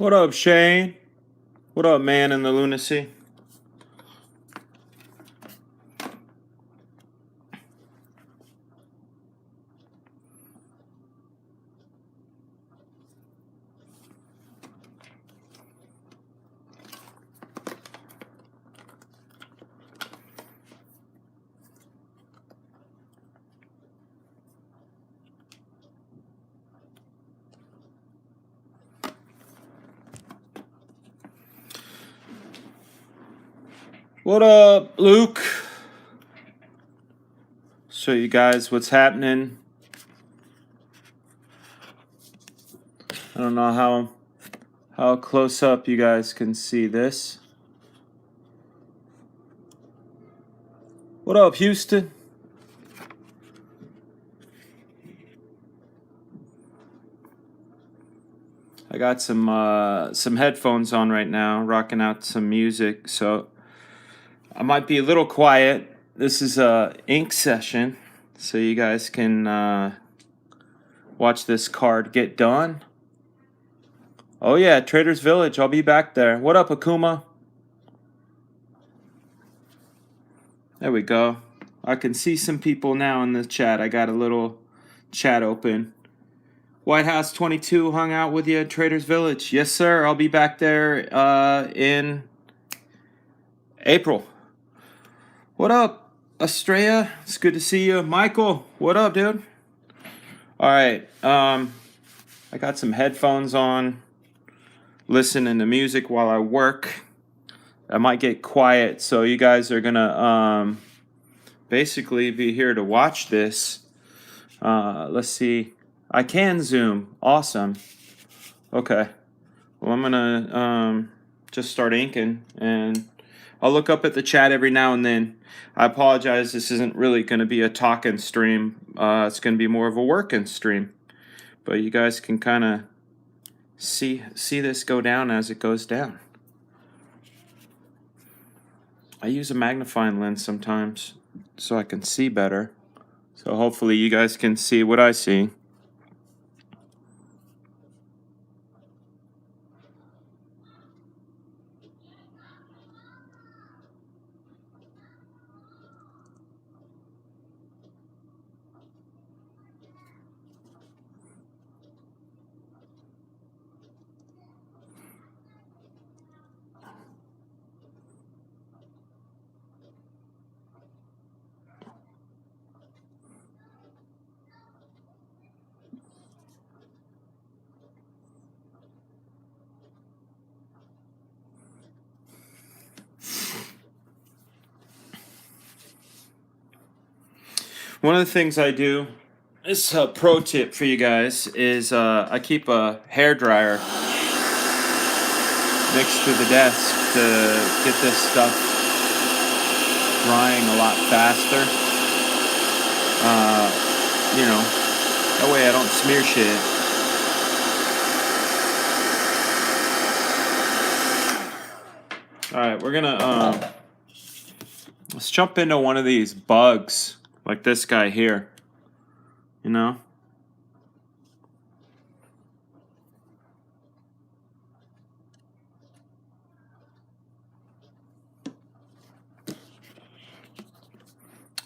What up, Shane? What up, man in the lunacy? What up, Luke? Show you guys what's happening. I don't know how close up you guys can see this. What up, Houston? I got some headphones on right now, rocking out some music, so I might be a little quiet. This is a ink session, so you guys can watch this card get done. Oh yeah, Trader's Village. I'll be back there. What up, Akuma? There we go. I can see some people now in the chat. I got a little chat open. White House 22 hung out with you at Trader's Village. Yes, sir. I'll be back there in April. What up, Estrella? It's good to see you. Michael, what up, dude? All right. I got some headphones on, listening to music while I work. I might get quiet, so you guys are gonna basically be here to watch this. Let's see. I can zoom. Awesome. Okay. Well, I'm gonna just start inking, and I'll look up at the chat every now and then. I apologize. This isn't really going to be a talking stream. It's going to be more of a working stream, but you guys can kind of see this go down as it goes down. I use a magnifying lens sometimes so I can see better. So hopefully you guys can see what I see. One of the things I do, this pro tip for you guys, is I keep a hair dryer next to the desk to get this stuff drying a lot faster. You know, that way I don't smear shit. All right, we're gonna let's jump into one of these bugs. Like this guy here, you know?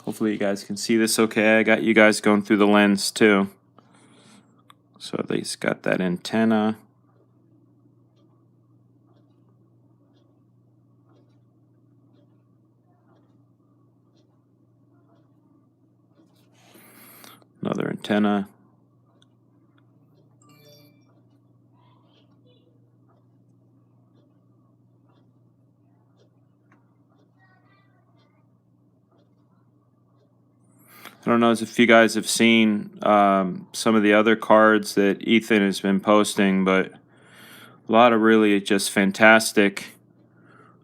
Hopefully you guys can see this okay. I got you guys going through the lens too. So at least got that antenna. Another antenna. I don't know if you guys have seen some of the other cards that Ethan has been posting, but a lot of really just fantastic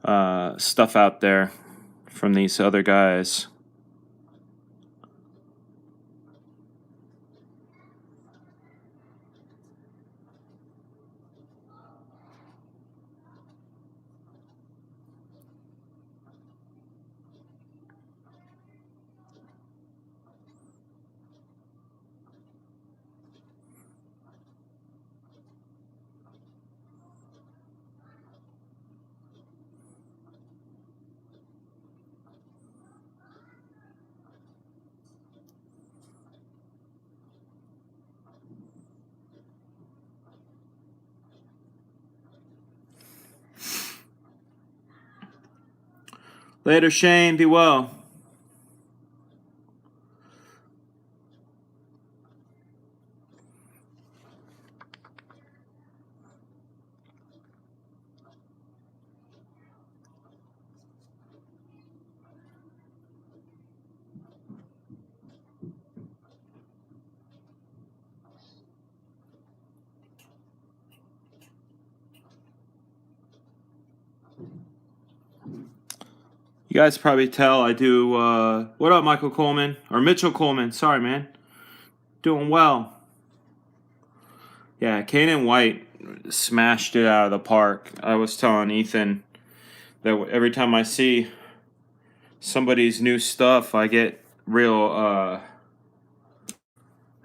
stuff out there from these other guys. Later, Shane. Be well. You guys probably tell I do. What up, Michael Coleman? Or Mitchell Coleman. Sorry, man. Doing well. Yeah, Kanan White smashed it out of the park. I was telling Ethan that every time I see somebody's new stuff, I get real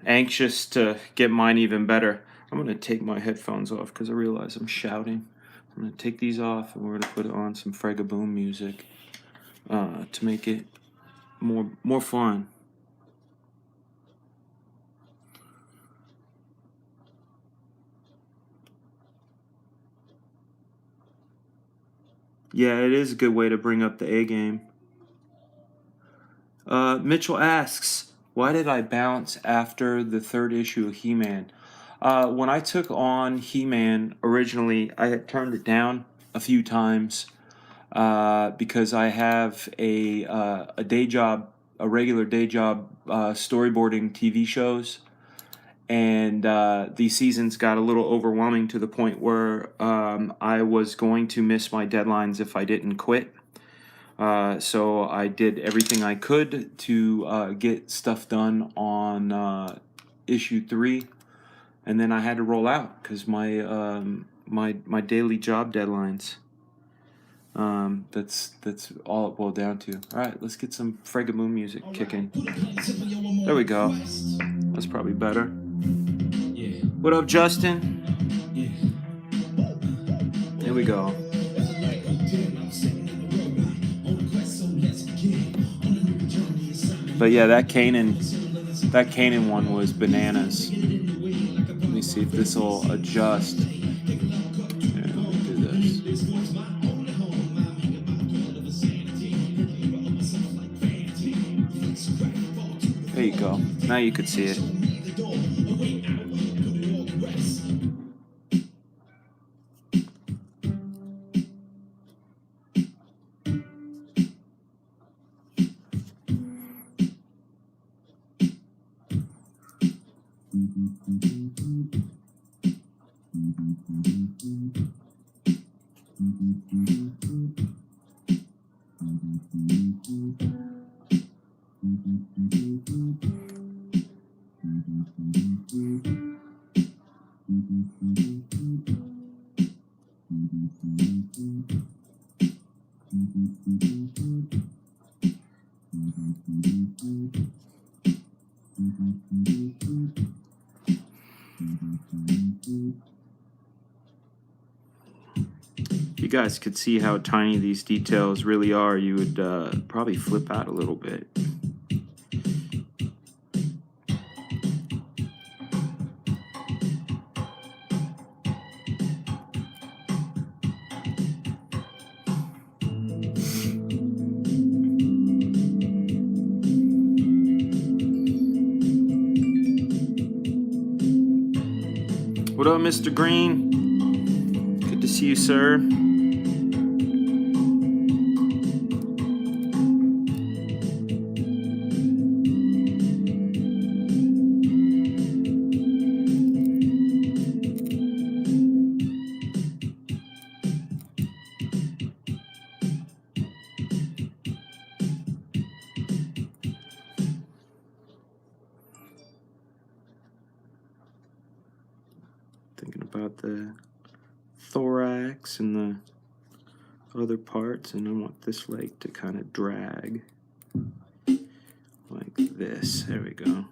anxious to get mine even better. I'm going to take my headphones off because I realize I'm shouting. I'm going to take these off and we're going to put on some Fregaboom music to make it more fun. Yeah, it is a good way to bring up the A game. Mitchell asks, why did I bounce after the third issue of He-Man? When I took on He-Man originally, I had turned it down a few times because I have a day job, a regular day job, storyboarding TV shows, and these seasons got a little overwhelming to the point where I was going to miss my deadlines if I didn't quit. So I did everything I could to get stuff done on issue 3, and then I had to roll out because my daily job deadlines. That's all it boiled down to. All right, let's get some Fregaboom music kicking. There we go. That's probably better. What up, Justin? Here we go. But yeah, that Kanan one was bananas. Let me see if this will adjust. Here, let me do this. There you go. Now you could see it. If you guys could see how tiny these details really are, you would probably flip out a little bit. What up, Mr. Green? Good to see you, sir. Thinking about the thorax and the other parts, and I want this leg to kind of drag like this. There we go.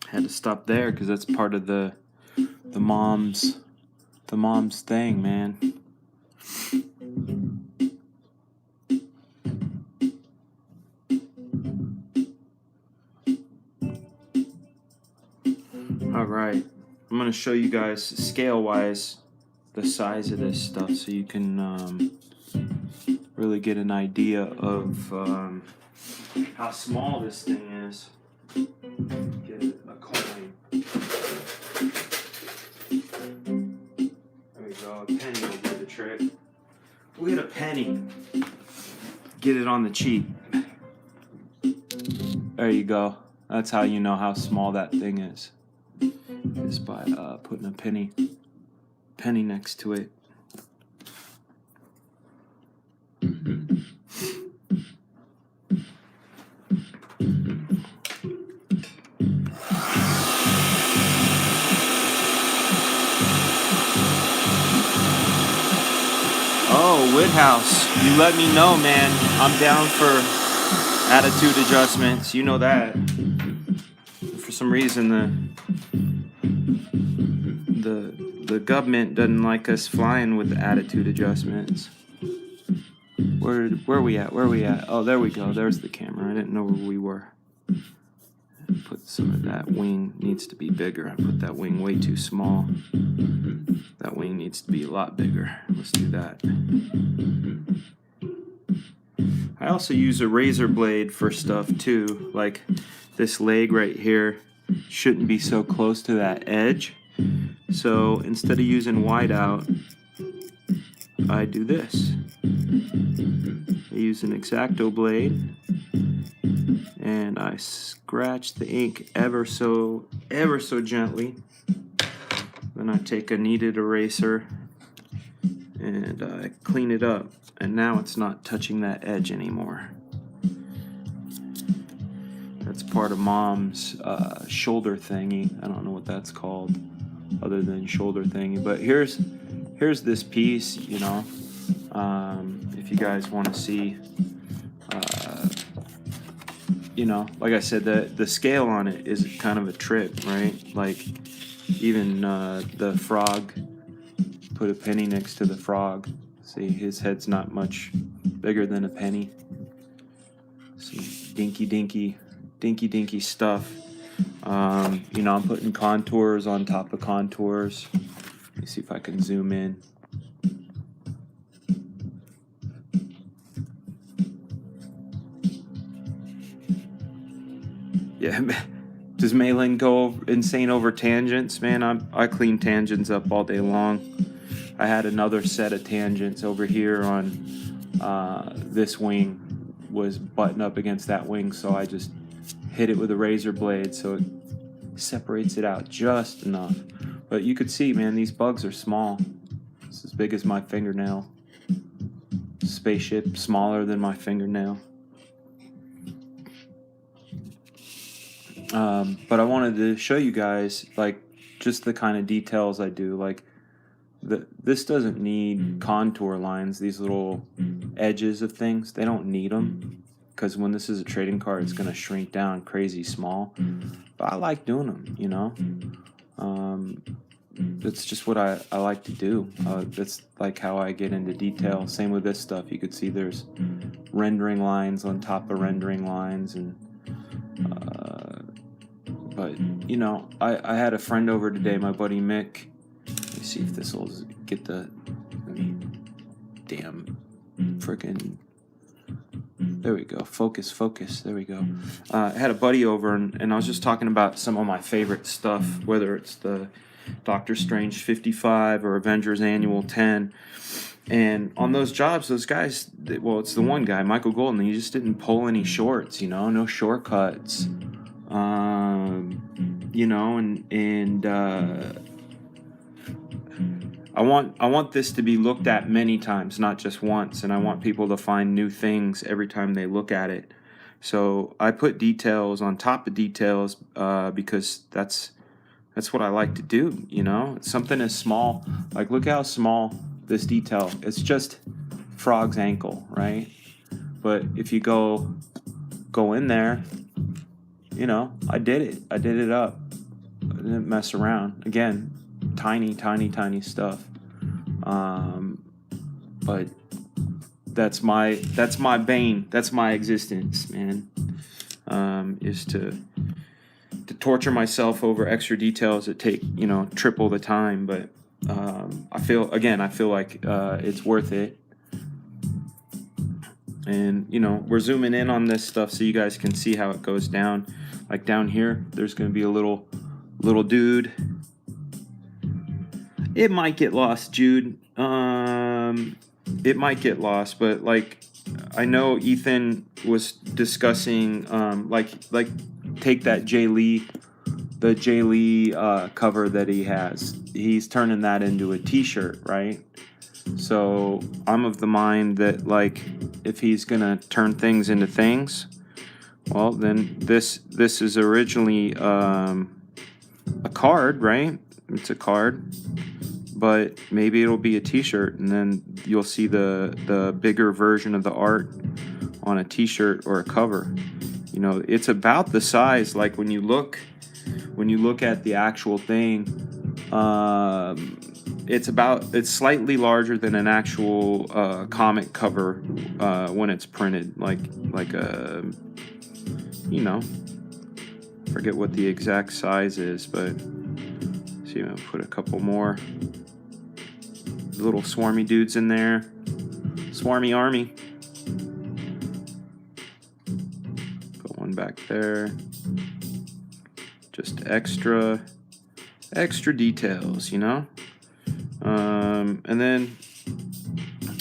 Had to stop there because that's part of the mom's thing, man. going to show you guys scale-wise the size of this stuff so you can really get an idea of how small this thing is. Get a coin. There we go. A penny will do the trick. We'll get a penny. Get it on the cheap. There you go. That's how you know how small that thing is. Just by putting a penny next to it. Oh, Woodhouse, you let me know, man. I'm down for attitude adjustments. You know that. For some reason, the government doesn't like us flying with the attitude adjustments. Where we at? Where we at? Oh, there we go. There's the camera. I didn't know where we were. Put some of that wing needs to be bigger. I put that wing way too small. That wing needs to be a lot bigger. Let's do that. I also use a razor blade for stuff too. Like this leg right here shouldn't be so close to that edge. So instead of using whiteout, I do this. I use an X-Acto blade and I scratch the ink ever so gently. Then I take a kneaded eraser and I clean it up, and now it's not touching that edge anymore. That's part of Mom's shoulder thingy. I don't know what that's called other than shoulder thingy, but here's this piece, you know, if you guys want to see, you know, like I said, the scale on it is kind of a trip, right? Like even the frog, put a penny next to the frog. See, his head's not much bigger than a penny. Some dinky stuff. You know, I'm putting contours on top of contours. Let me see if I can zoom in. Yeah, does Malin go insane over tangents? Man, I clean tangents up all day long. I had another set of tangents over here on this wing was buttoned up against that wing, so I just hit it with a razor blade so it separates it out just enough. But you could see, man, these bugs are small. It's as big as my fingernail. Spaceship smaller than my fingernail. But I wanted to show you guys like just the kind of details I do. Like this doesn't need contour lines, these little edges of things, they don't need them, because when this is a trading card it's going to shrink down crazy small. But I like doing them, you know. That's just what I like to do. That's like how I get into detail. Same with this stuff. You could see there's rendering lines on top of rendering lines, and but you know, I had a friend over today, my buddy Mick. Let me see if this will get the damn freaking. There we go. Focus. There we go. I had a buddy over, and I was just talking about some of my favorite stuff, whether it's the Doctor Strange 55 or Avengers Annual 10. And on those jobs, those guys, well, it's the one guy, Michael Golden, he just didn't pull any shorts, you know, no shortcuts. You know, and I want this to be looked at many times, not just once, and I want people to find new things every time they look at it. So I put details on top of details because that's what I like to do, you know. Something as small, like look how small this detail. It's just Frog's ankle, right? But if you go in there, you know, I did it up. I didn't mess around. Again, tiny stuff. But that's my bane. That's my existence, man. Is to to torture myself over extra details that take, you know, triple the time, but I feel like it's worth it. And, you know, we're zooming in on this stuff so you guys can see how it goes down. Like down here, there's going to be a little dude. It might get lost, Jude. It might get lost, but like I know Ethan was discussing like take that Jay Lee, the Jay Lee cover that he has. He's turning that into a t-shirt, right? So I'm of the mind that like if he's gonna turn things into things, well then this is originally a card, right? It's a card, but maybe it'll be a t-shirt, and then you'll see the bigger version of the art on a t-shirt or a cover. You know, it's about the size, like when you look at the actual thing, it's slightly larger than an actual comic cover when it's printed, like a, you know, forget what the exact size is, but see, I'm gonna put a couple more little swarmy dudes in there. Swarmy army. Put one back there. Just extra details, you know. And then,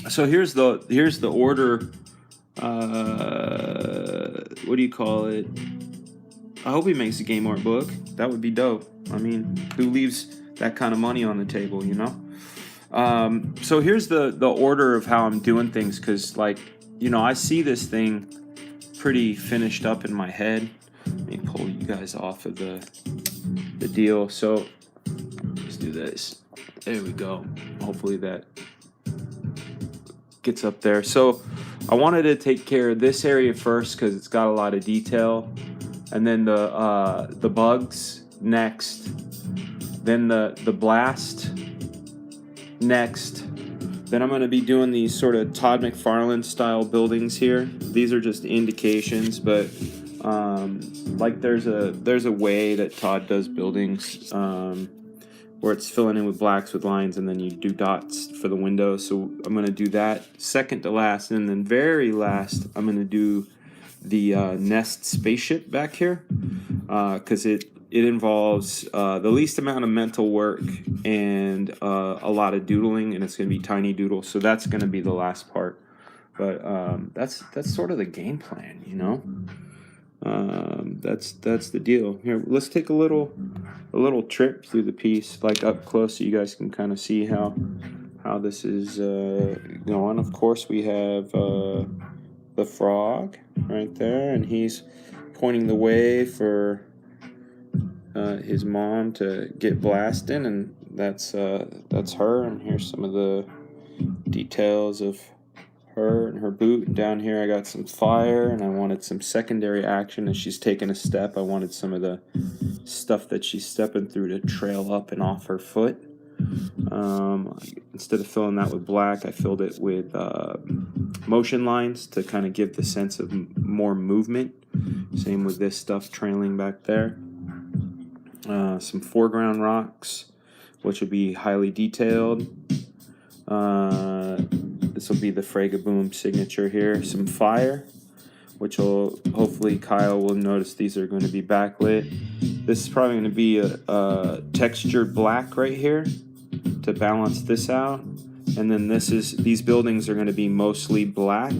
so here's the order. What do you call it? I hope he makes a game art book. That would be dope. I mean, who leaves that kind of money on the table, you know? So here's the order of how I'm doing things, because, like, you know, I see this thing pretty finished up in my head. Let me pull you guys off of the deal. So let's do this. There we go. Hopefully that gets up there. So I wanted to take care of this area first because it's got a lot of detail, and then the bugs next, then the blast next. Then I'm going to be doing these sort of Todd McFarlane style buildings here. These are just indications, but like there's a way that Todd does buildings where it's filling in with blacks with lines, and then you do dots for the windows. So I'm going to do that second to last, and then very last I'm going to do the Nest spaceship back here, because it involves the least amount of mental work and a lot of doodling, and it's going to be tiny doodles. So that's going to be the last part. But that's sort of the game plan, you know. That's the deal. Here, let's take a little trip through the piece, like up close, so you guys can kind of see how this is going. Of course, we have the frog right there, and he's pointing the way for his mom to get blasting, and that's her. And here's some of the details of her and her boot. And down here I got some fire, and I wanted some secondary action as she's taking a step. I wanted some of the stuff that she's stepping through to trail up and off her foot. Instead of filling that with black, I filled it with motion lines to kind of give the sense of more movement. Same with this stuff trailing back there. Some foreground rocks, which will be highly detailed. This will be the Fragaboom signature here. Some fire, which will hopefully Kyle will notice these are going to be backlit. This is probably going to be a textured black right here to balance this out. And then these buildings are going to be mostly black,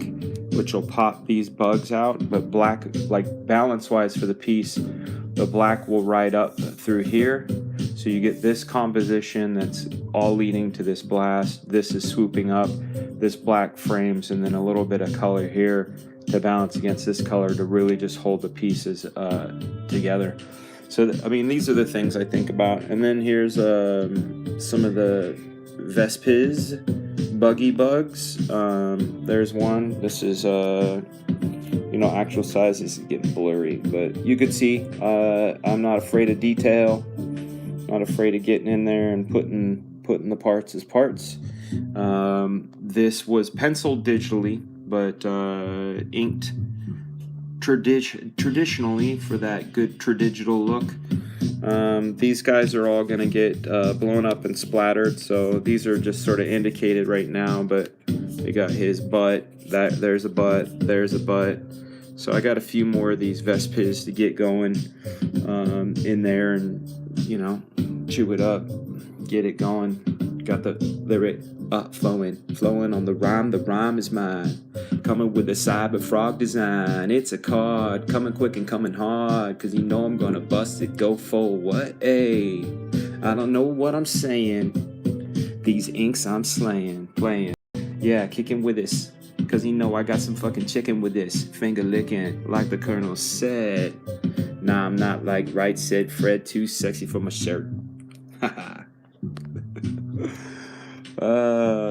which will pop these bugs out. But black, like balance wise for the piece, the black will ride up through here. So you get this composition that's all leading to this blast. This is swooping up, this black frames, and then a little bit of color here to balance against this color to really just hold the pieces together. So, I mean, these are the things I think about. And then here's some of the Vespis buggy bugs. There's one. This is, actual size is getting blurry, but you could see I'm not afraid of detail. Not afraid of getting in there and putting the parts as parts. This was penciled digitally, but inked traditionally for that good tradigital look. These guys are all gonna get blown up and splattered, so these are just sort of indicated right now. But we got his butt. There's a butt. There's a butt. So I got a few more of these Vespers to get going in there, and you know, chew it up, get it going. Got the lyric flowing on the rhyme. The rhyme is mine. Coming with a Cyberfrog design. It's a card, coming quick and coming hard. Cause you know I'm gonna bust it, go for what? Hey, I don't know what I'm saying. These inks I'm slaying, playing. Yeah, kicking with this. Cause you know I got some fucking chicken with this. Finger licking, like the Colonel said. Nah, I'm not like Right said Fred, too sexy for my shirt. Haha.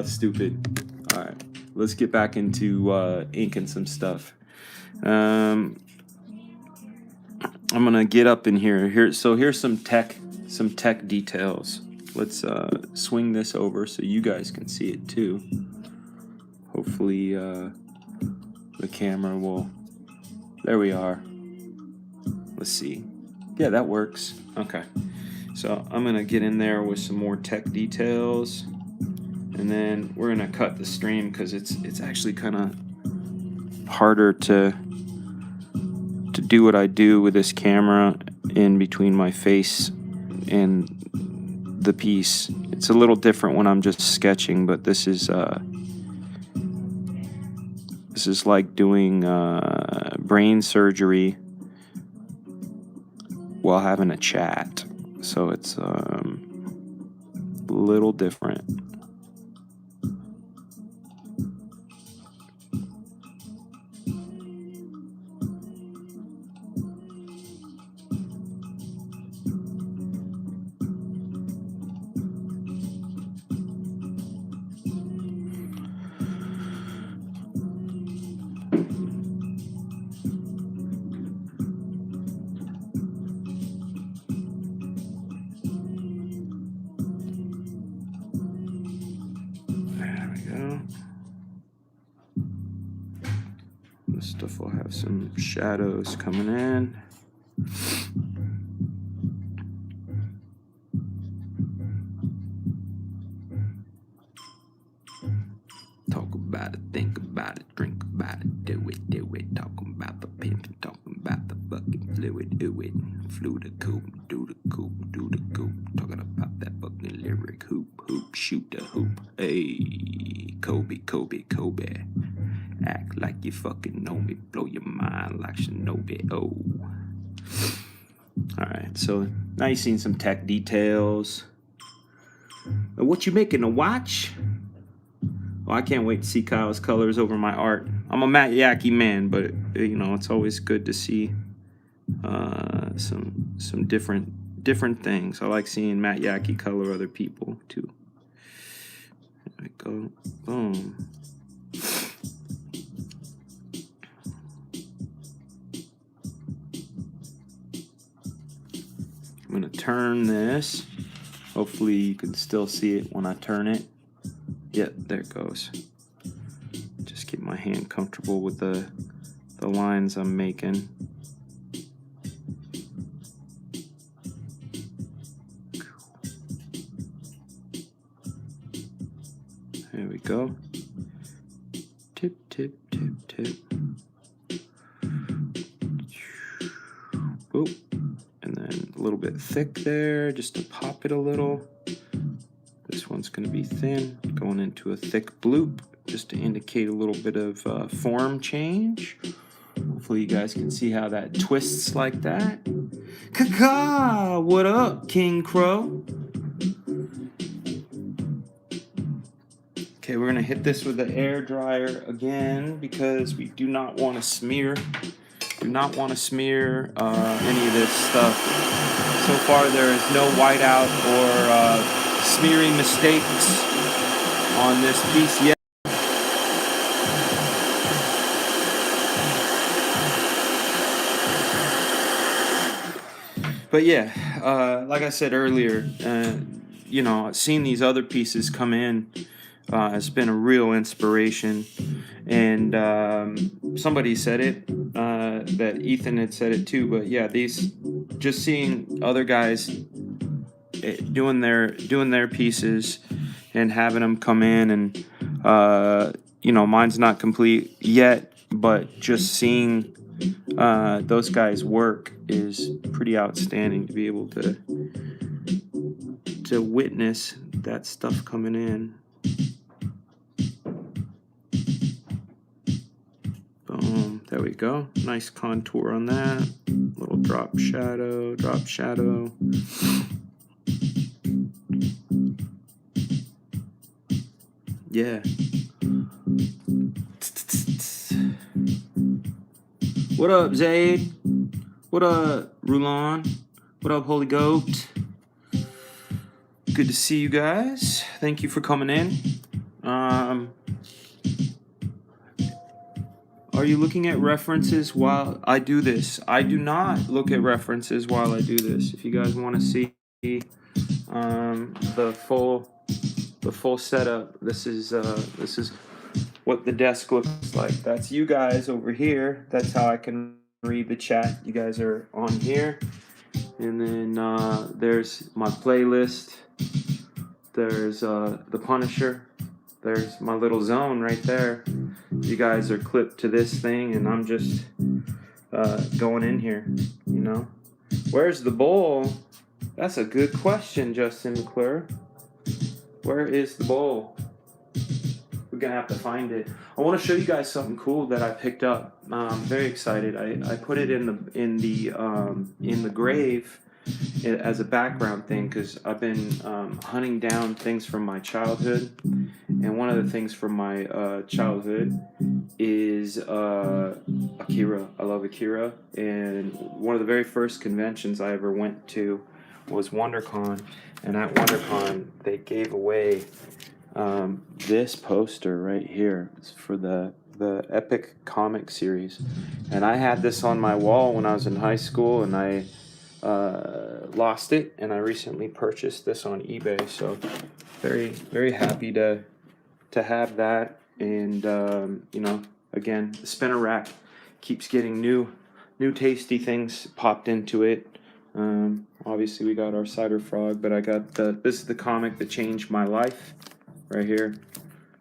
Stupid. Alright, let's get back into inking some stuff. I'm gonna get up in here. So here's some tech details. Let's swing this over so you guys can see it too. Hopefully the camera will. There we are. Let's see. Yeah, that works. Okay. So I'm gonna get in there with some more tech details, and then we're gonna cut the stream because it's actually kind of harder to do what I do with this camera in between my face and the piece. It's a little different when I'm just sketching, but this is like doing brain surgery while having a chat. So it's a little different. This stuff will have some shadows coming in. Talk about it, think about it, drink about it, do it. Talking about the pimp and talking about the fucking fluid, do it. Flew the coop, do the coop, do the coop. Talking about that fucking lyric, hoop, shoot the hoop. Hey, Kobe. Act like you fucking know me, blow your mind like Shinobi. Oh. Alright, so now you've seen some tech details. What you making, a watch? Well, I can't wait to see Kyle's colors over my art. I'm a Matt Yackee man, but you know, it's always good to see some different things. I like seeing Matt Yackee color other people too. There we go. Boom. I'm gonna turn this. Hopefully you can still see it when I turn it. Yep, there it goes. Just get my hand comfortable with the lines I'm making. There we go. Tip. Boop. And then a little bit thick there, just to pop it a little. This one's going to be thin, going into a thick bloop, just to indicate a little bit of form change. Hopefully you guys can see how that twists like that. Caw, what up, King Crow? Okay, we're going to hit this with the air dryer again because we do not want to smear. Do not want to smear any of this stuff. So far there is no whiteout or smearing mistakes on this piece yet. But yeah, like I said earlier, you know, seeing these other pieces come in has been a real inspiration. And somebody said it, that Ethan had said it too, but yeah, these, just seeing other guys doing their pieces and having them come in, and mine's not complete yet, but just seeing those guys work is pretty outstanding to be able to witness that stuff coming in. Boom, there we go. Nice contour on that. Little drop shadow. Yeah. What up, Zaid? What up, Rulon? What up, Holy Goat? Good to see you guys. Thank you for coming in. Are you looking at references while I do this? I do not look at references while I do this. If you guys want to see the full setup, this is what the desk looks like. That's you guys over here. That's how I can read the chat. You guys are on here, and then there's my playlist. There's the Punisher. There's my little zone right there. You guys are clipped to this thing, and I'm just going in here, Where's the bowl? That's a good question, Justin McClure. Where is the bowl? We're going to have to find it. I want to show you guys something cool that I picked up. I'm very excited. I put it in the grave as a background thing, because I've been hunting down things from my childhood, and one of the things from my childhood is Akira. I love Akira, and one of the very first conventions I ever went to was WonderCon, and at WonderCon they gave away this poster right here. It's for the Epic comic series, and I had this on my wall when I was in high school, and I lost it, and I recently purchased this on eBay, so very, very happy to have that. And again, the spinner rack keeps getting new tasty things popped into it. Obviously we got our Cyberfrog, but I got this is the comic that changed my life right here.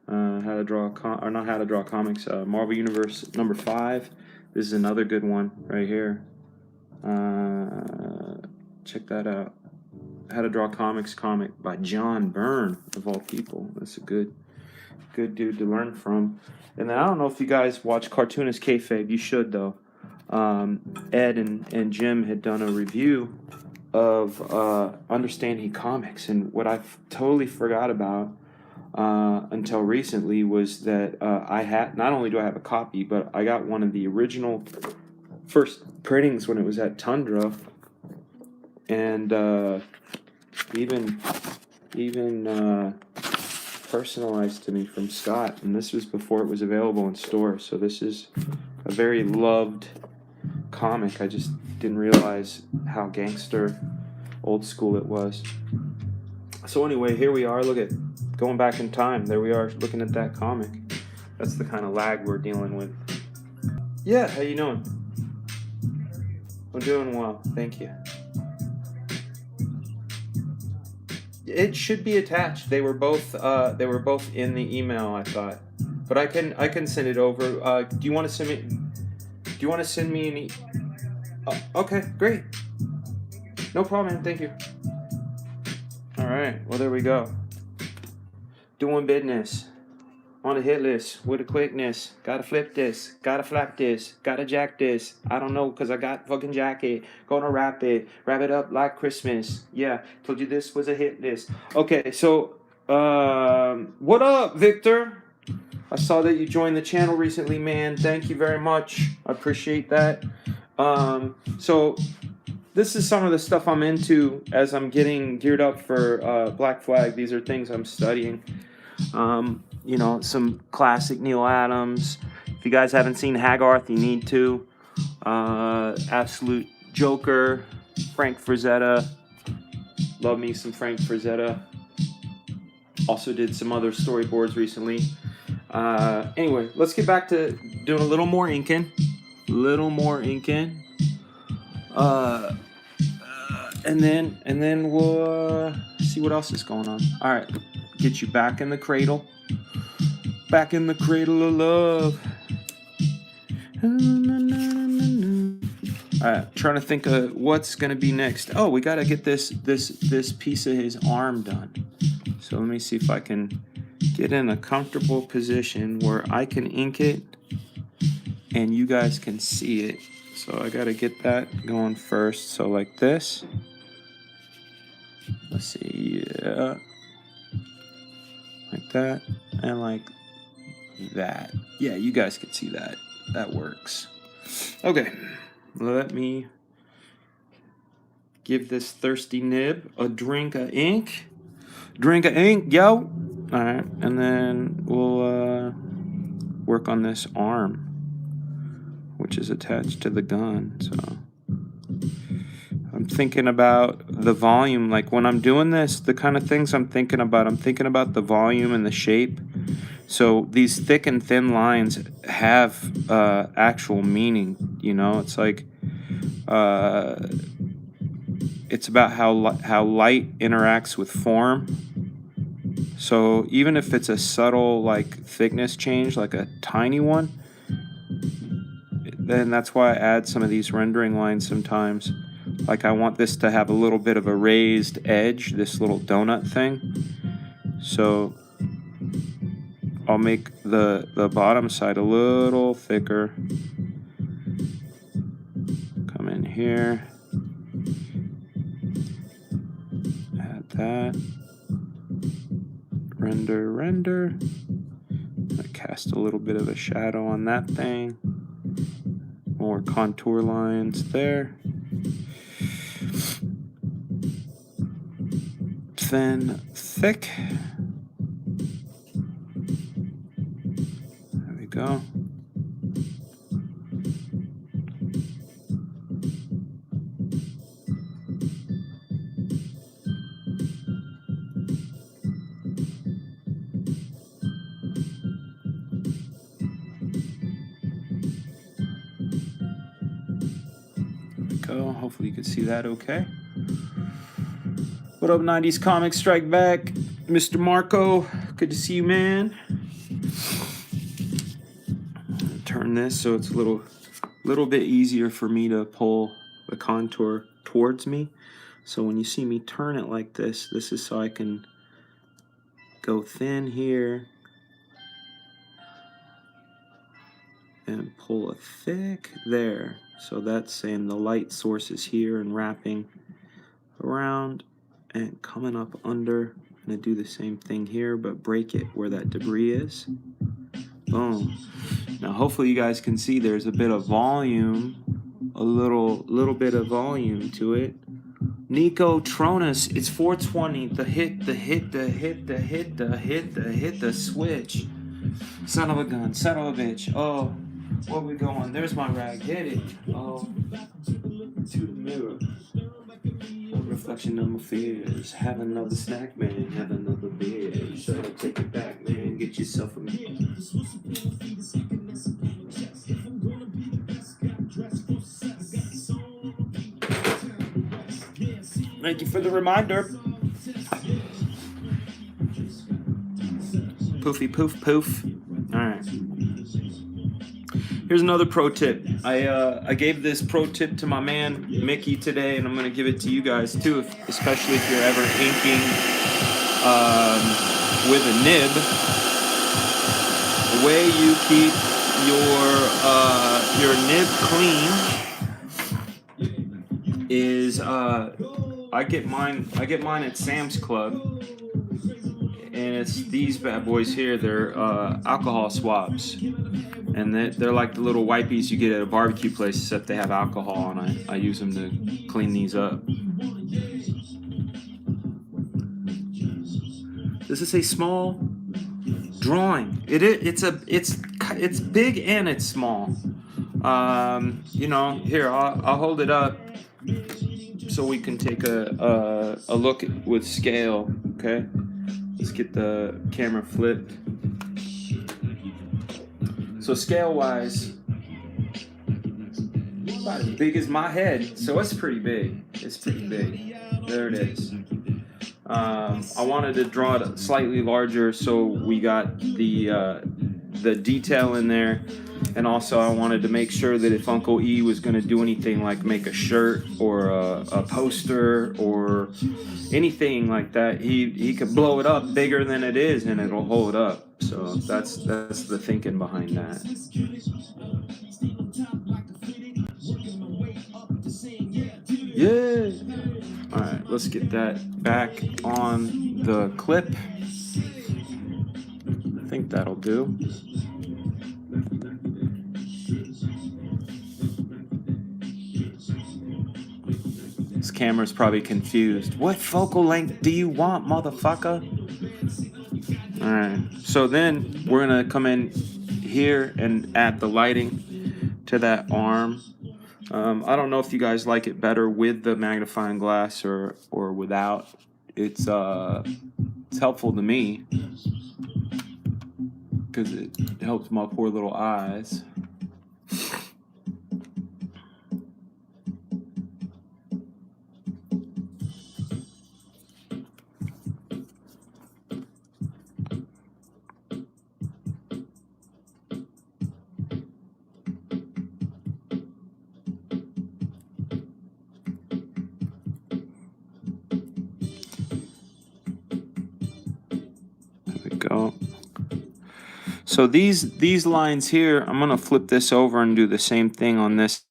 How to Draw Comics, Marvel Universe #5. This is another good one right here. Check that out. How to Draw Comics comic by John Byrne, of all people. That's a good dude to learn from. And then I don't know if you guys watch Cartoonist Kayfabe. You should, though. Ed and Jim had done a review of Understanding Comics, and what I totally forgot about until recently was that I had, not only do I have a copy, but I got one of the original first printings when it was at Tundra, and even personalized to me from Scott, and this was before it was available in stores. So this is a very loved comic. I just didn't realize how gangster old school it was. So anyway, here we are. Look at, going back in time, there we are looking at that comic. That's the kind of lag we're dealing with. Yeah, how you doing? I'm doing well, thank you. It should be attached. They were both in the email, I thought. But I can send it over. Do you want to send me any? Oh, okay, great. No problem, man. Thank you. All right. Well, there we go. Doing business. On the hit list with a quickness. Gotta flip this. Gotta flap this. Gotta jack this. I don't know, because I got fucking jacket. Gonna wrap it. Wrap it up like Christmas. Yeah, told you this was a hit list. Okay, so, what up, Victor? I saw that you joined the channel recently, man. Thank you very much. I appreciate that. So, this is some of the stuff I'm into as I'm getting geared up for Black Flag. These are things I'm studying. Some classic Neil Adams. If you guys haven't seen Hagarth, you need to. Absolute Joker, Frank Frazetta. Love me some Frank Frazetta. Also did some other storyboards recently. Anyway, let's get back to doing a little more inking. little more ink in. And then we'll see what else is going on. All right, get you back in the cradle. Back in the cradle of love. All right, trying to think of what's gonna be next. Oh, we gotta get this piece of his arm done. So let me see if I can get in a comfortable position where I can ink it and you guys can see it. So I gotta get that going first. So like this. Let's see, yeah, like that, and like that. Yeah, you guys can see that. That works. Okay, let me give this thirsty nib a drink of ink. Drink of ink, yo. All right, and then we'll work on this arm, which is attached to the gun. So I'm thinking about the volume. Like when I'm doing this, the kind of things I'm thinking about the volume and the shape. So these thick and thin lines have actual meaning, you know. It's like it's about how light interacts with form. So even if it's a subtle like thickness change, like a tiny one, then that's why I add some of these rendering lines sometimes. Like I want this to have a little bit of a raised edge, this little donut thing. So I'll make the bottom side a little thicker. Come in here. Add that. Render. I cast a little bit of a shadow on that thing. More contour lines there. Thin, thick. There we go. Hopefully you can see that okay. What up, 90s Comics Strike Back? Mr. Marco, good to see you, man. Turn this so it's a little bit easier for me to pull the contour towards me. So when you see me turn it like this, this is so I can go thin here and pull a thick there. So that's saying the light source is here and wrapping around and coming up under. I'm going to do the same thing here, but break it where that debris is. Boom. Now hopefully you guys can see there's a bit of volume, a little bit of volume to it. Nico Tronus, it's 420. The hit the switch. Son of a gun, son of a bitch. Oh. Where we going? There's my rag. Hit it. Oh, to the mirror. A reflection of my fears. Have another snack, man. Have another beer. So take it back, man. Get yourself a meal. Thank you for the reminder. Poofy poof poof. All right. Here's another pro tip. I gave this pro tip to my man Mickey today, and I'm going to give it to you guys too, especially if you're ever inking with a nib. The way you keep your nib clean is I get mine at Sam's Club, and it's these bad boys here. They're alcohol swabs. And they're like the little wipes you get at a barbecue place, except they have alcohol, and I use them to clean these up. This is a small drawing. It's big and it's small. You know, here I'll hold it up so we can take a look with scale. Okay, let's get the camera flipped. So scale-wise, about as big as my head, so it's pretty big. It's pretty big. There it is. I wanted to draw it slightly larger, so we got the detail in there, and also I wanted to make sure that if Uncle E was going to do anything like make a shirt or a poster or anything like that, he could blow it up bigger than it is, and it'll hold up. So that's the thinking behind that. Yeah. All right, let's get that back on the clip. I think that'll do. This camera's probably confused. What focal length do you want, motherfucker? All right, so then we're gonna come in here and add the lighting to that arm. I don't know if you guys like it better with the magnifying glass or without. It's helpful to me because it helps my poor little eyes. Go. So these lines here, I'm gonna flip this over and do the same thing on this.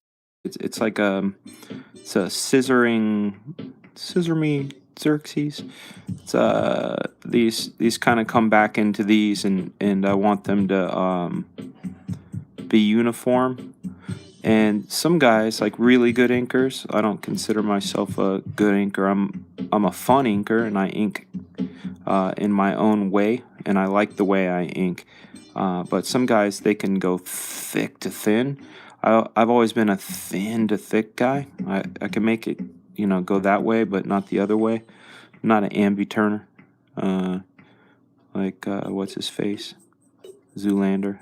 It's like it's a scissor me Xerxes. It's these kind of come back into these, and I want them to be uniform. And some guys, like really good inkers, I don't consider myself a good inker. I'm a fun inker, and I ink in my own way, and I like the way I ink. But some guys, they can go thick to thin. I've always been a thin to thick guy. I can make it, go that way, but not the other way. I'm not an ambi-turner. What's his face? Zoolander.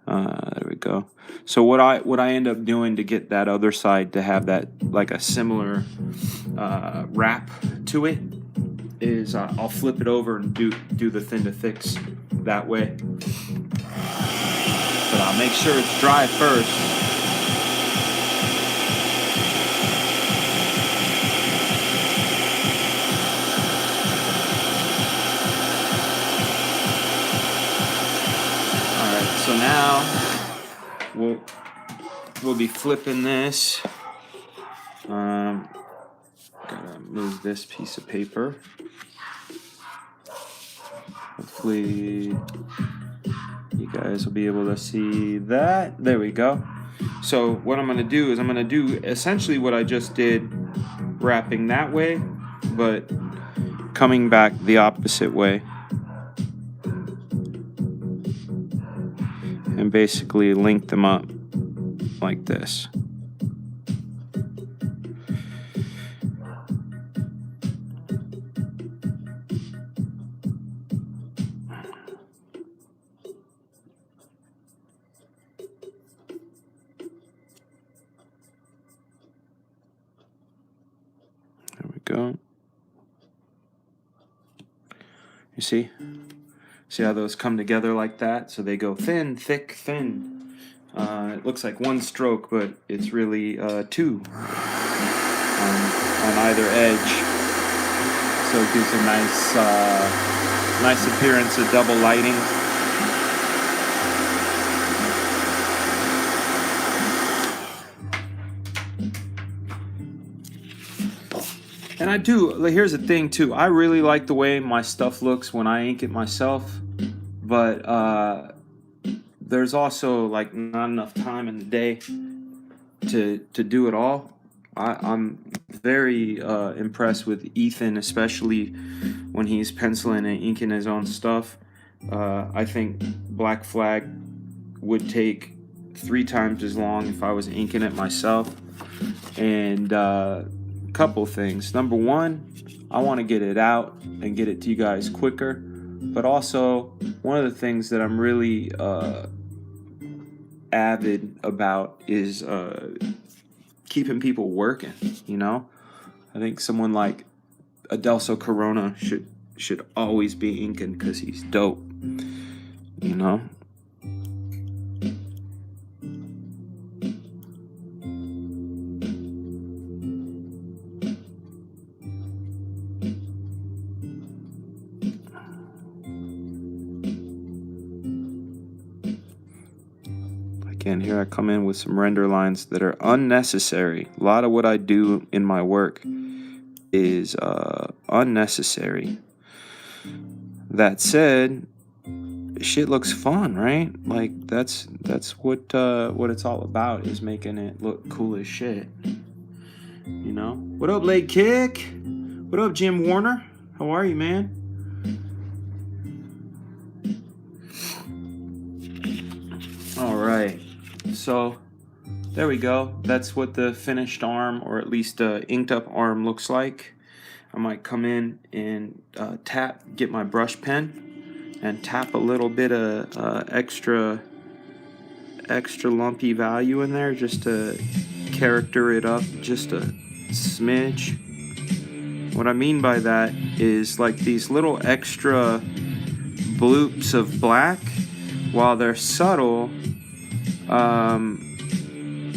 There we go. So what I end up doing to get that other side to have that like a similar wrap to it is I'll flip it over and do the thin to thicks that way. But I'll make sure it's dry first. All right, so now we'll be flipping this. Gotta move this piece of paper. Hopefully you guys will be able to see that. There we go. So what I'm going to do is I'm going to do essentially what I just did, wrapping that way, but coming back the opposite way. And basically link them up like this. Go. You see? See how those come together like that? So they go thin, thick, thin. It looks like one stroke, but it's really two on either edge. So it gives a nice appearance of double lighting. And I do, here's the thing too, I really like the way my stuff looks when I ink it myself, but there's also like not enough time in the day to do it all. I'm very impressed with Ethan, especially when he's penciling and inking his own stuff. I think Black Flag would take 3 times as long if I was inking it myself. And couple things. Number one, I want to get it out and get it to you guys quicker, but also one of the things that I'm really avid about is keeping people working, you know? I think someone like Adelso Corona should always be inking because he's dope, you know? Again, here I come in with some render lines that are unnecessary. A lot of what I do in my work is unnecessary. That said, shit looks fun, right? Like that's what it's all about, is making it look cool as shit. You know? What up, Late Kick? What up, Jim Warner? How are you, man? All right. So there we go. That's what the finished arm, or at least inked up arm, looks like. I might come in and get my brush pen and tap a little bit of extra lumpy value in there just to character it up just a smidge. What I mean by that is like these little extra bloops of black, while they're subtle,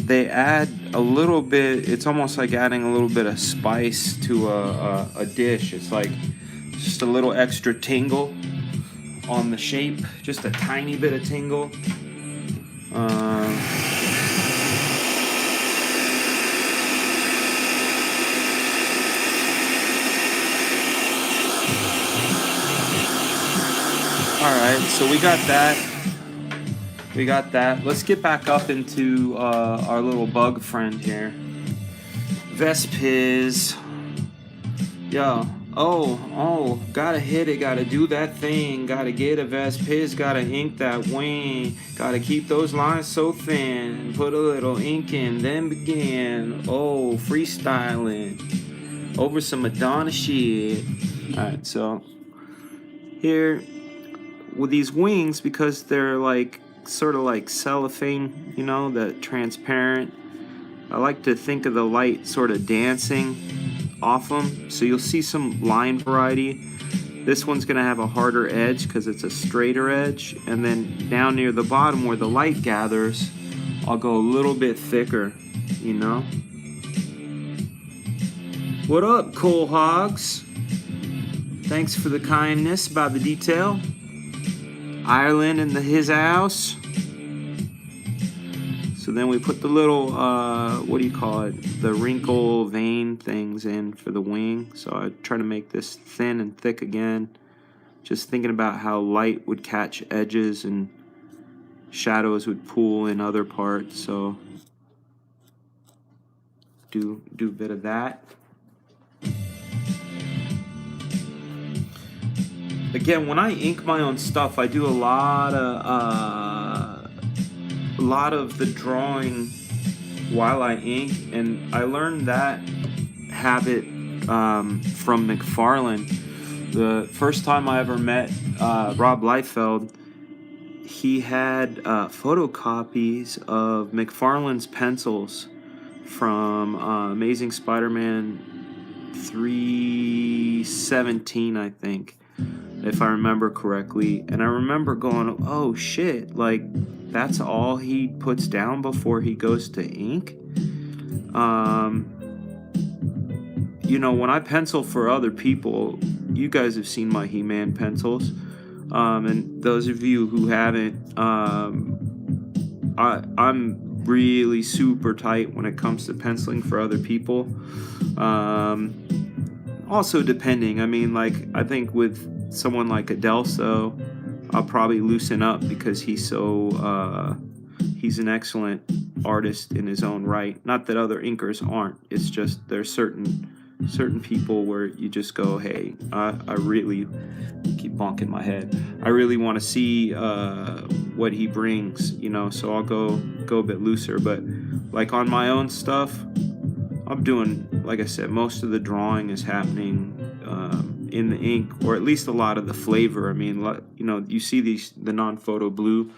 they add a little bit. It's almost like adding a little bit of spice to a dish. It's like just a little extra tingle on the shape, just a tiny bit of tingle. Alright, so we got that. Let's get back up into our little bug friend here. Vespiz. Yo. Oh, gotta hit it, gotta do that thing, gotta get a Vespiz, gotta ink that wing, gotta keep those lines so thin, put a little ink in, then begin. Oh, freestyling over some Madonna shit. Alright, so here with these wings, because they're like sort of like cellophane, you know, that transparent, I like to think of the light sort of dancing off them, so you'll see some line variety. This one's gonna have a harder edge because it's a straighter edge, and then down near the bottom where the light gathers, I'll go a little bit thicker, you know. What up, Cole Hogs? Thanks for the kindness about the detail. Ireland in his house. So then we put the little, what do you call it? The wrinkle vein things in for the wing. So I try to make this thin and thick again. Just thinking about how light would catch edges and shadows would pool in other parts. So do a bit of that. Again, when I ink my own stuff, I do a lot of the drawing while I ink, and I learned that habit from McFarlane. The first time I ever met Rob Liefeld, he had photocopies of McFarlane's pencils from Amazing Spider-Man 317, I think, if I remember correctly. And I remember going, oh shit, like that's all he puts down before he goes to ink. You know, when I pencil for other people, you guys have seen my He-Man pencils, and those of you who haven't, I'm really super tight when it comes to penciling for other people. Also depending, I mean, like, I think with someone like Adelso, I'll probably loosen up because he's so, he's an excellent artist in his own right. Not that other inkers aren't, it's just there's certain people where you just go, hey, I really keep bonking my head. I really want to see what he brings, you know, so I'll go a bit looser. But like on my own stuff, I'm doing, like I said, most of the drawing is happening in the ink, or at least a lot of the flavor. I mean, you know, you see the non-photo blue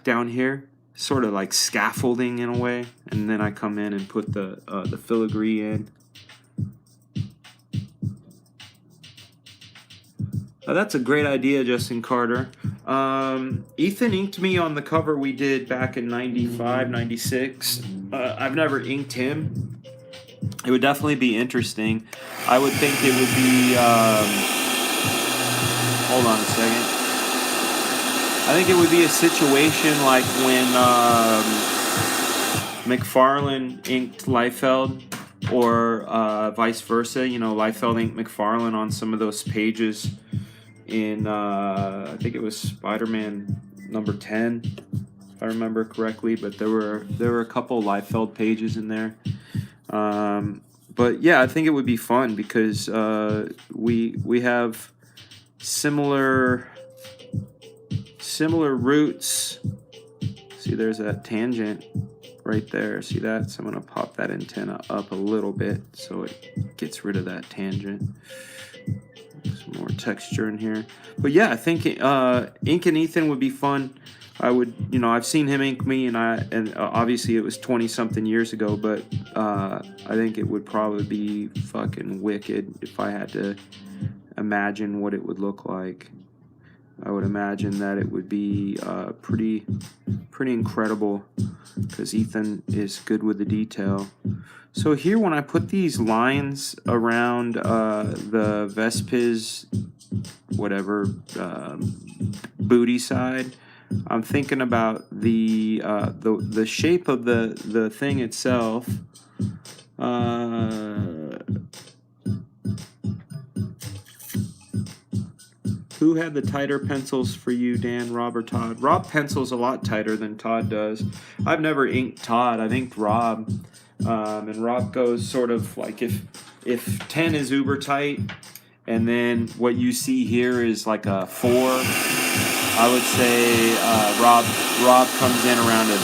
down here. sort of like scaffolding in a way, and then I come in and put the filigree in. That's a great idea, Justin Carter. Ethan inked me on the cover we did back in 95, 96. I've never inked him. It would definitely be interesting. I would think it would be... hold on a second. I think it would be a situation like when McFarlane inked Liefeld, or vice versa. You know, Liefeld inked McFarlane on some of those pages in, I think it was Spider-Man number 10, if I remember correctly. But there were a couple Liefeld pages in there. But yeah, I think it would be fun because we have similar roots. See, there's that tangent right there. See that? So I'm going to pop that antenna up a little bit so it gets rid of that tangent. Some more texture in here. But yeah, I think inking Ethan would be fun. I would, you know, I've seen him ink me, and obviously it was 20-something years ago, but I think it would probably be fucking wicked if I had to imagine what it would look like. I would imagine that it would be pretty incredible because Ethan is good with the detail. So here, when I put these lines around the Vespiz, whatever, booty side, I'm thinking about the shape of the thing itself. Who had the tighter pencils for you, Dan, Rob, or Todd? Rob pencils a lot tighter than Todd does. I've never inked Todd. I've inked Rob. And Rob goes sort of like if 10 is uber tight, and then what you see here is like a 4, I would say Rob comes in around a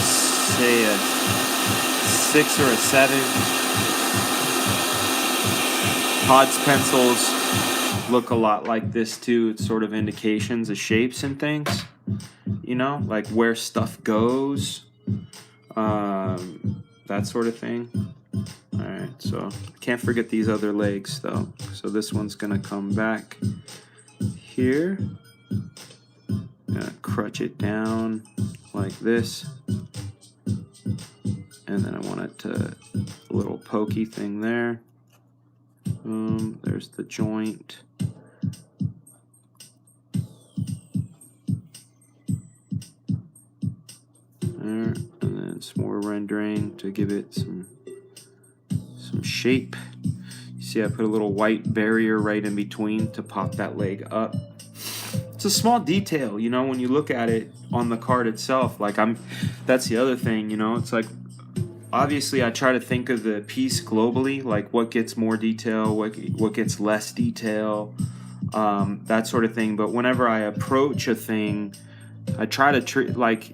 6 or a 7. Todd's pencils look a lot like this too. It's sort of indications of shapes and things, you know, like where stuff goes, that sort of thing. All right, so can't forget these other legs though. So this one's gonna come back here. Gonna crutch it down like this, and then I want it to a little pokey thing there. There's the joint. There, and then some more rendering to give it some shape. You see, I put a little white barrier right in between to pop that leg up. It's a small detail, you know, when you look at it on the card itself. Like that's the other thing, you know. It's like, obviously I try to think of the piece globally, like what gets more detail, what gets less detail, that sort of thing. But whenever I approach a thing, I try to treat, like,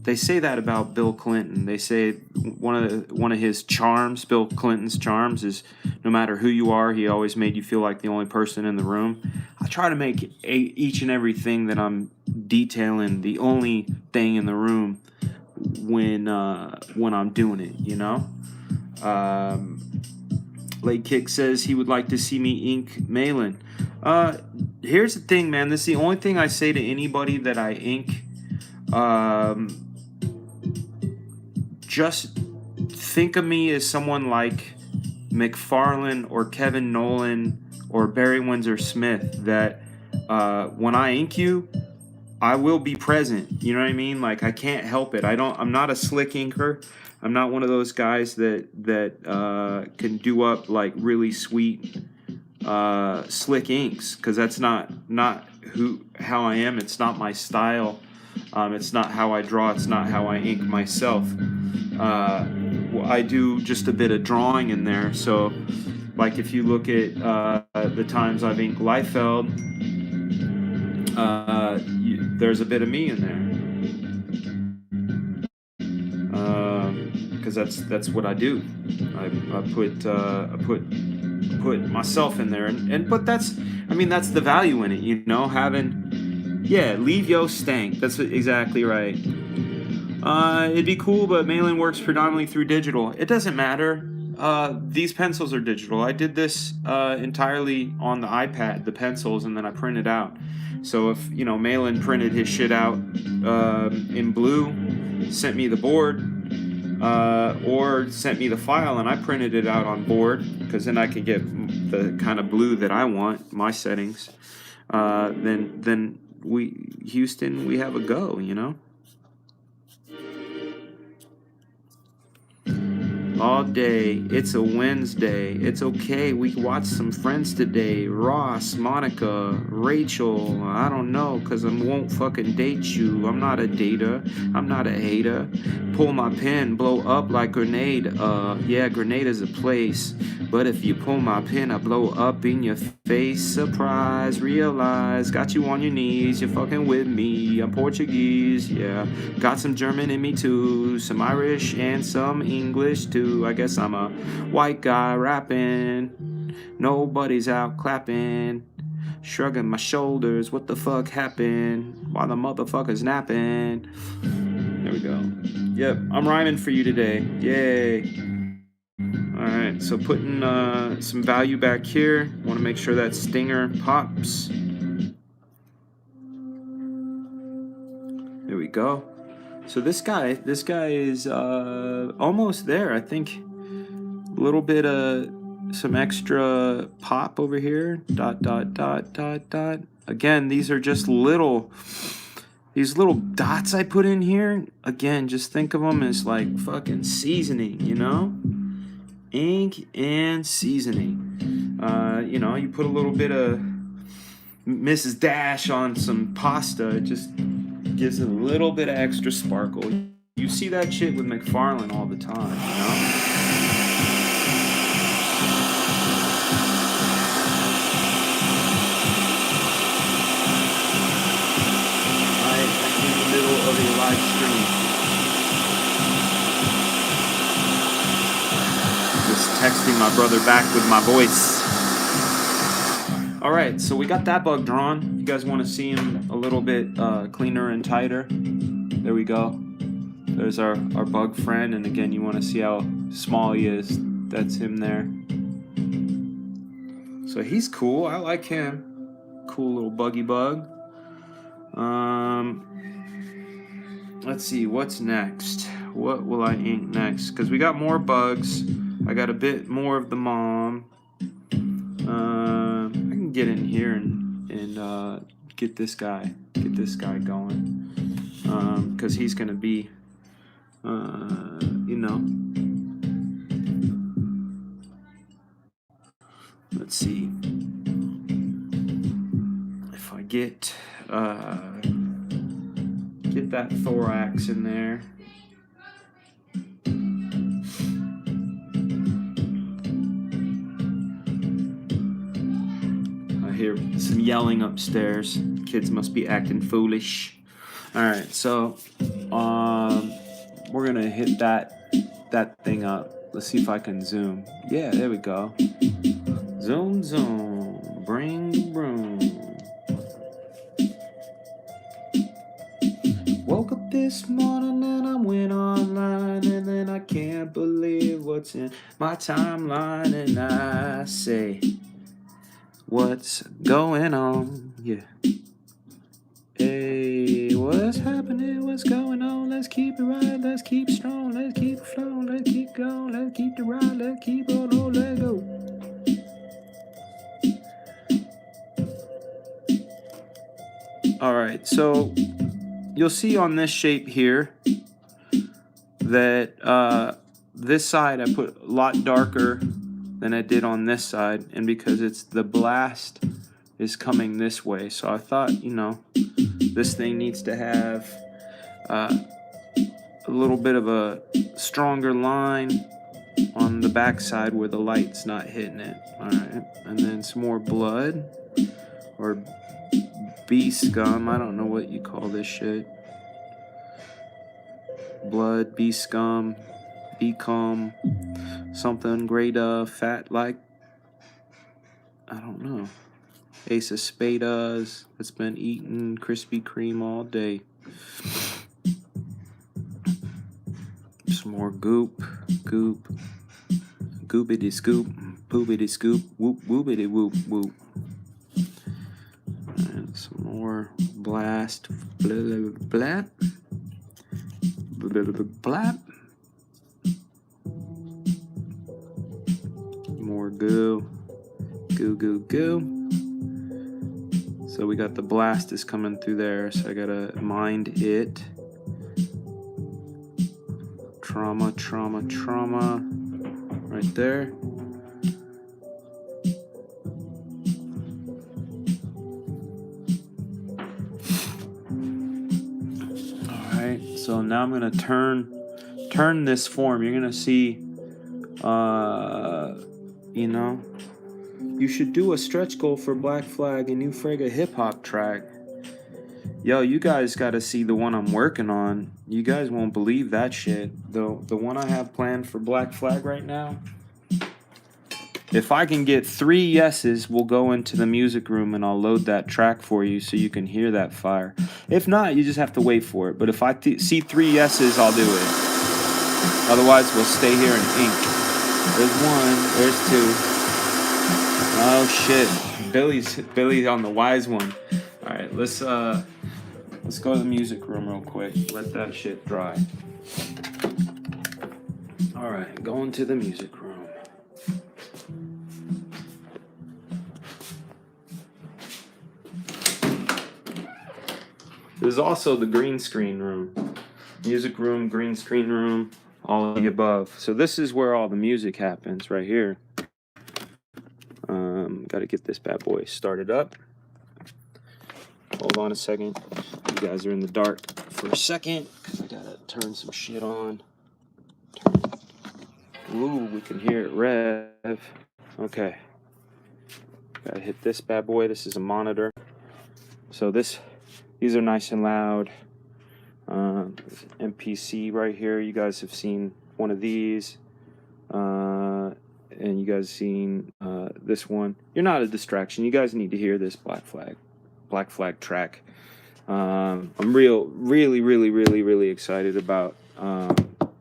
they say that about Bill Clinton. They say one of his charms, Bill Clinton's charms, is no matter who you are, he always made you feel like the only person in the room. I try to make each and every thing that I'm detailing the only thing in the room when I'm doing it, you know. Late Kick says he would like to see me ink Malin. Here's the thing, man. This is the only thing I say to anybody that I ink. Just think of me as someone like McFarlane or Kevin Nolan or Barry Windsor Smith, that when I ink you, I will be present. You know what I mean? Like, I can't help it. I'm not a slick inker. I'm not one of those guys that can do up like really sweet slick inks, because that's not how I am. It's not my style. It's not how I draw. It's not how I ink myself. I do just a bit of drawing in there. So, like, if you look at the times I've inked Liefeld, there's a bit of me in there, because that's what I do. I put myself in there, but that's the value in it, you know, having, leave yo stank. That's exactly right. It'd be cool, but mail-in works predominantly through digital. It doesn't matter. These pencils are digital. I did this entirely on the iPad, the pencils, and then I printed out. So if, you know, mail-in printed his shit out in blue, sent me the board, or sent me the file, and I printed it out on board, because then I could get the kind of blue that I want, my settings. Then Houston, we have a go, you know? All day, it's a Wednesday, it's okay, we can watch some Friends today. Ross, Monica, Rachel, I don't know, cause I won't fucking date you. I'm not a dater, I'm not a hater. Pull my pin, blow up like grenade. Yeah, grenade is a place, but if you pull my pin, I blow up in your face. Surprise, realize, got you on your knees, you're fucking with me. I'm Portuguese, yeah, got some German in me too, some Irish and some English too. I guess I'm a white guy rapping, nobody's out clapping, shrugging my shoulders, what the fuck happened, while the motherfucker's napping. There we go. Yep, I'm rhyming for you today, yay. Alright, so putting some value back here, want to make sure that stinger pops. There we go. So this guy is almost there. I think a little bit of some extra pop over here. Dot, dot, dot, dot, dot. Again, these are just these little dots I put in here. Again, just think of them as like fucking seasoning, you know? Ink and seasoning. You know, you put a little bit of Mrs. Dash on some pasta. It just gives it a little bit of extra sparkle. You see that shit with McFarlane all the time, you know? I'm in the middle of a live stream. Just texting my brother back with my voice. Alright, so we got that bug drawn. You guys want to see him a little bit cleaner and tighter? There we go. There's our bug friend, and again, you want to see how small he is. That's him there. So he's cool. I like him. Cool little buggy bug. Let's see, what's next? What will I ink next? Because we got more bugs. I got a bit more of the mom. I can get in here and get this guy going, because he's gonna be, you know. Let's see if I get that thorax in there. Hear some yelling upstairs. Kids must be acting foolish. Alright, so we're gonna hit that thing up. Let's see if I can zoom. Yeah, there we go. Zoom, zoom. Bring the broom. Woke up this morning and I went online, and then I can't believe what's in my timeline, and I say, what's going on? Yeah. Hey, what's happening? What's going on? Let's keep it right. Let's keep strong. Let's keep flowing. Let's keep going. Let's keep the ride. Let's keep on. Oh, let go. All right. So you'll see on this shape here that this side I put a lot darker than I did on this side, and because it's the blast is coming this way, so I thought, you know, this thing needs to have a little bit of a stronger line on the back side where the light's not hitting it. Alright, and then some more blood or bee scum, I don't know what you call this shit. Blood, bee scum, bee cum, something great, fat like, I don't know. Ace of Spadas that's been eating Krispy Kreme all day. Some more goop, goopity scoop, poopity scoop, whoop whoopity whoop whoop. And some more blast, blap, blap. More goo, goo. So we got the blast is coming through there, so I gotta mind it. Trauma, right there. Alright, so now I'm gonna turn this form. You're gonna see, you know, you should do a stretch goal for Black Flag and New Frega hip hop track. Yo, you guys gotta see the one I'm working on. You guys won't believe that shit. The one I have planned for Black Flag right now. If I can get 3 yeses, we'll go into the music room and I'll load that track for you so you can hear that fire. If not, you just have to wait for it. But if I see 3 yeses, I'll do it. Otherwise, we'll stay here and ink. There's 1, there's 2. Oh shit, Billy's on the wise one. All right, let's go to the music room real quick. Let that shit dry. All right, going to the music room. There's also the green screen room. Music room, green screen room, all of the above. So this is where all the music happens, right here. Got to get this bad boy started up. Hold on a second. You guys are in the dark for a second because I gotta turn some shit on. Ooh, we can hear it rev. Okay. Gotta hit this bad boy. This is a monitor. So these are nice and loud. MPC right here. You guys have seen one of these. And you guys seen this one. You're not a distraction. You guys need to hear this Black Flag track. I'm really excited about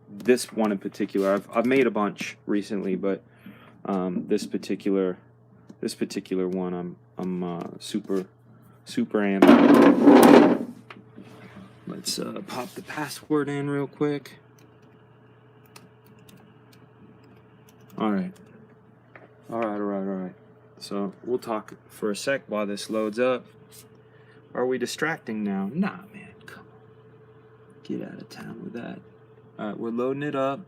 this one in particular. I've made a bunch recently, but this particular one I'm super amped. Let's pop the password in real quick. All right. So we'll talk for a sec while this loads up. Are we distracting now? Nah, man, come on. Get out of town with that. All right, we're loading it up.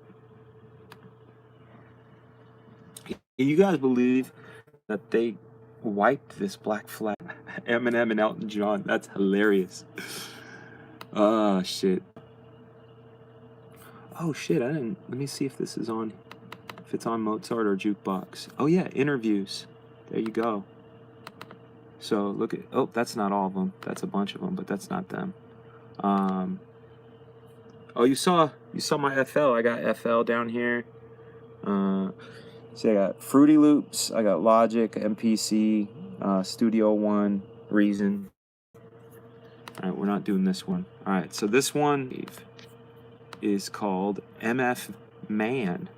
Can you guys believe that they wiped this Black Flag? Eminem and Elton John. That's hilarious. Oh, shit. Oh, shit, I didn't. Let me see if this is on. If it's on Mozart or Jukebox. Oh yeah, interviews. There you go. So look at, oh, that's not all of them. That's a bunch of them, but that's not them. Oh, you saw my FL. I got FL down here. See, I got Fruity Loops. I got Logic, MPC, Studio One, Reason. All right, we're not doing this one. All right, so this one is called MF Man.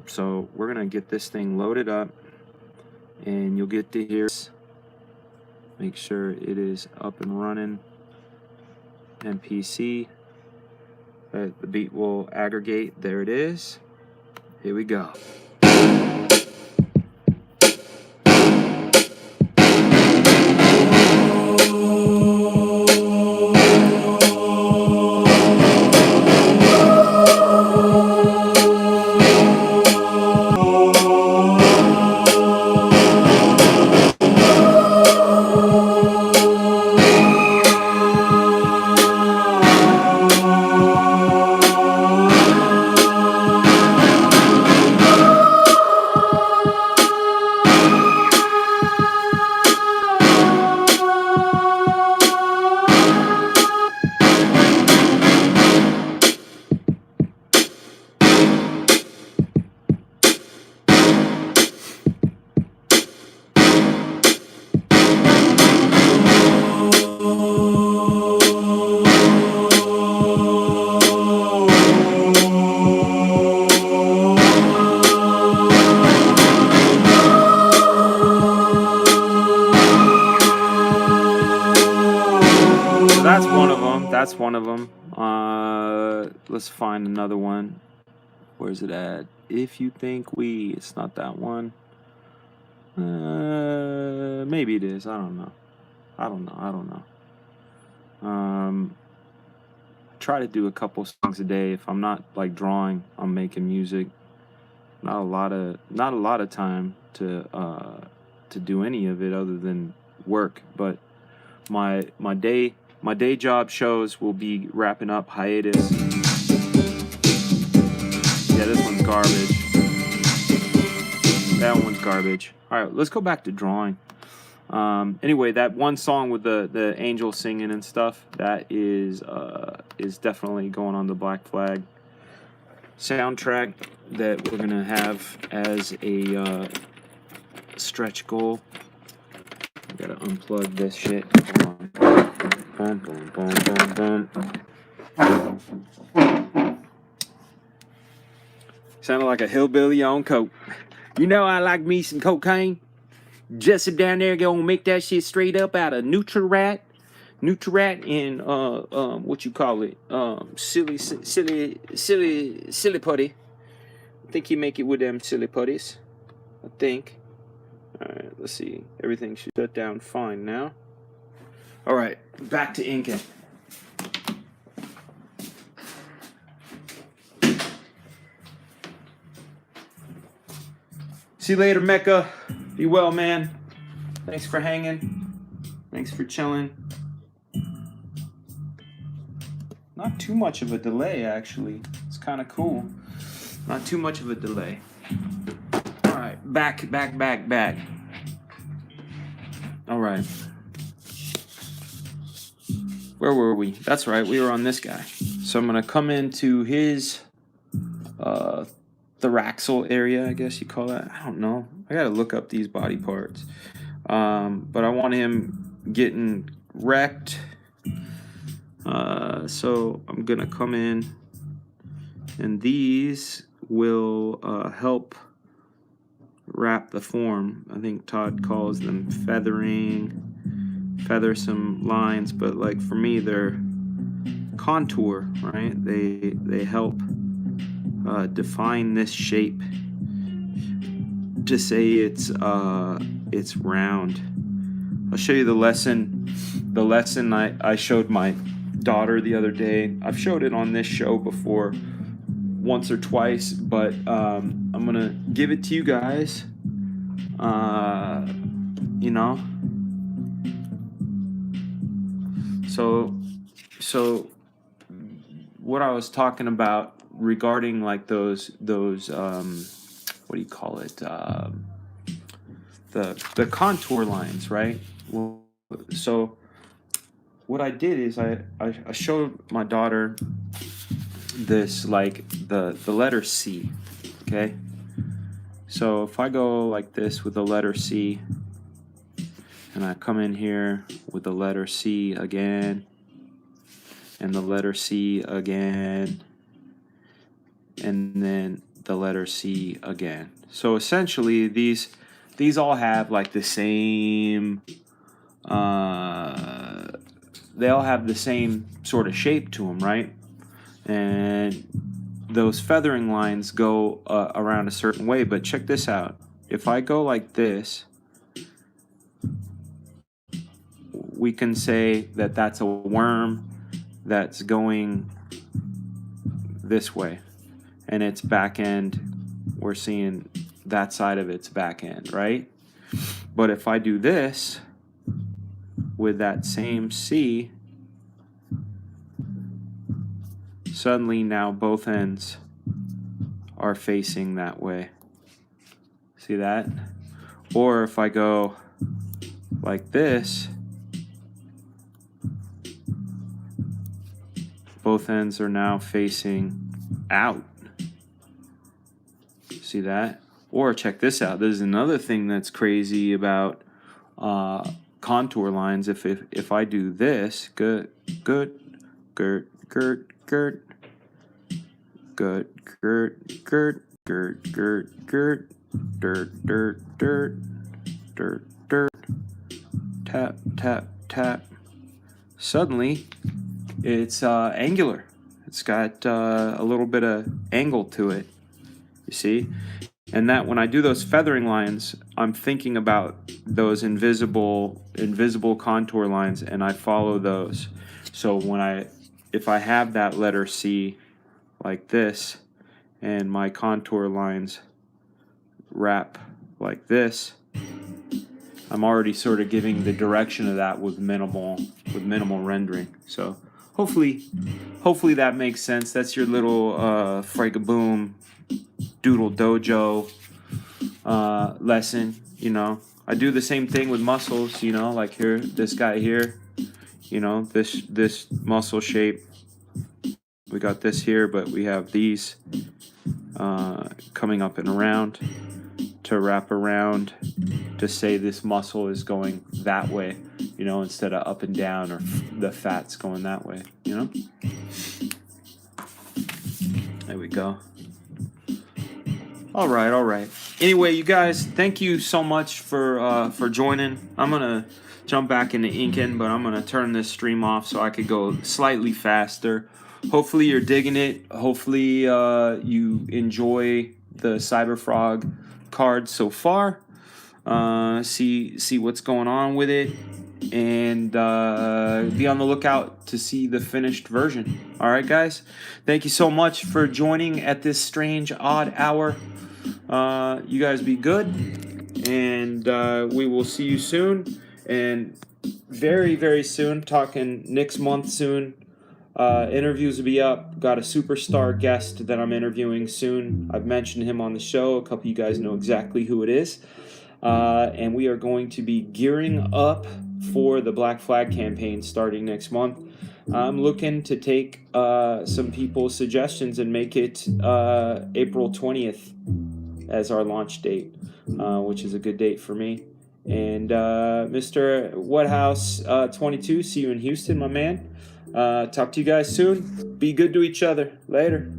So we're gonna get this thing loaded up and you'll get to hear, make sure it is up and running. MPC, the beat will aggregate. There it is. Here we go. Let's find another one. Where's it at? If you think we, it's not that one. Maybe it is. I don't know. I don't know. Try to do a couple songs a day. If I'm not like drawing, I'm making music. Not a lot of time to do any of it other than work. But my day job shows will be wrapping up hiatus. Yeah, this one's garbage. That one's garbage. All right, let's go back to drawing. Anyway, that one song with the angel singing and stuff, that is definitely going on the Black Flag soundtrack that we're gonna have as a stretch goal. I gotta unplug this shit. Hold on. Boom, boom, boom, boom, boom. Sounded like a hillbilly on coke. You know I like me some cocaine. Just sit down there, gonna make that shit straight up out of Nutrirat and what you call it? Silly putty. I think you make it with them silly putties. I think. All right, let's see. Everything should shut down fine now. All right, back to inking. See you later, Mecca. Be well, man. Thanks for hanging. Thanks for chilling. Not too much of a delay, actually. It's kind of cool. Not too much of a delay. All right, back. All right. Where were we? That's right, we were on this guy. So I'm gonna come into his thoraxal area, I guess you call that. I don't know. I gotta look up these body parts. But I want him getting wrecked. So I'm gonna come in, and these will help wrap the form. I think Todd calls them feathering, feather some lines, but like for me, they're contour, right? They help define this shape to say it's round. I'll show you the lesson. The lesson I showed my daughter the other day. I've showed it on this show before, once or twice, but I'm gonna give it to you guys. You know. So what I was talking about regarding like those what do you call it? The contour lines, right? Well, so what I did is I showed my daughter this, like the letter C, okay? So if I go like this with the letter C, and I come in here with the letter C again, and the letter C again, and then the letter C again. So essentially these all have like the same, they all have the same sort of shape to them, right? And those feathering lines go around a certain way, but check this out. If I go like this, we can say that that's a worm that's going this way, and its back end, we're seeing that side of its back end, right? But if I do this with that same C, suddenly now both ends are facing that way. See that? Or if I go like this, both ends are now facing out. See that? Or check this out. There's another thing that's crazy about contour lines. If I do this, good, dirt, dirt, tap, tap, tap. Suddenly, it's angular. It's got a little bit of angle to it, you see? And that when I do those feathering lines, I'm thinking about those invisible contour lines, and I follow those. So if I have that letter C like this, and my contour lines wrap like this, I'm already sort of giving the direction of that with minimal rendering. So hopefully that makes sense. That's your little Fragaboom Doodle Dojo lesson. You know, I do the same thing with muscles. You know, like here, this guy here. You know, this muscle shape. We got this here, but we have these coming up and around to wrap around to say this muscle is going that way, you know, instead of up and down, or the fat's going that way, you know. There we go. All right. Anyway, you guys, thank you so much for joining. I'm gonna jump back into inking, but I'm gonna turn this stream off so I could go slightly faster. Hopefully you're digging it. Hopefully you enjoy the Cyberfrog card so far. See what's going on with it, and be on the lookout to see the finished version. All right, guys, thank you so much for joining at this strange odd hour. You guys be good, and we will see you soon, and very, very soon, talking next month soon. Interviews will be up. Got a superstar guest that I'm interviewing soon. I've mentioned him on the show. A couple of you guys know exactly who it is. And we are going to be gearing up for the Black Flag campaign starting next month. I'm looking to take some people's suggestions and make it April 20th as our launch date, which is a good date for me. And Mr. Woodhouse 22, see you in Houston, my man. Talk to you guys soon. Be good to each other. Later.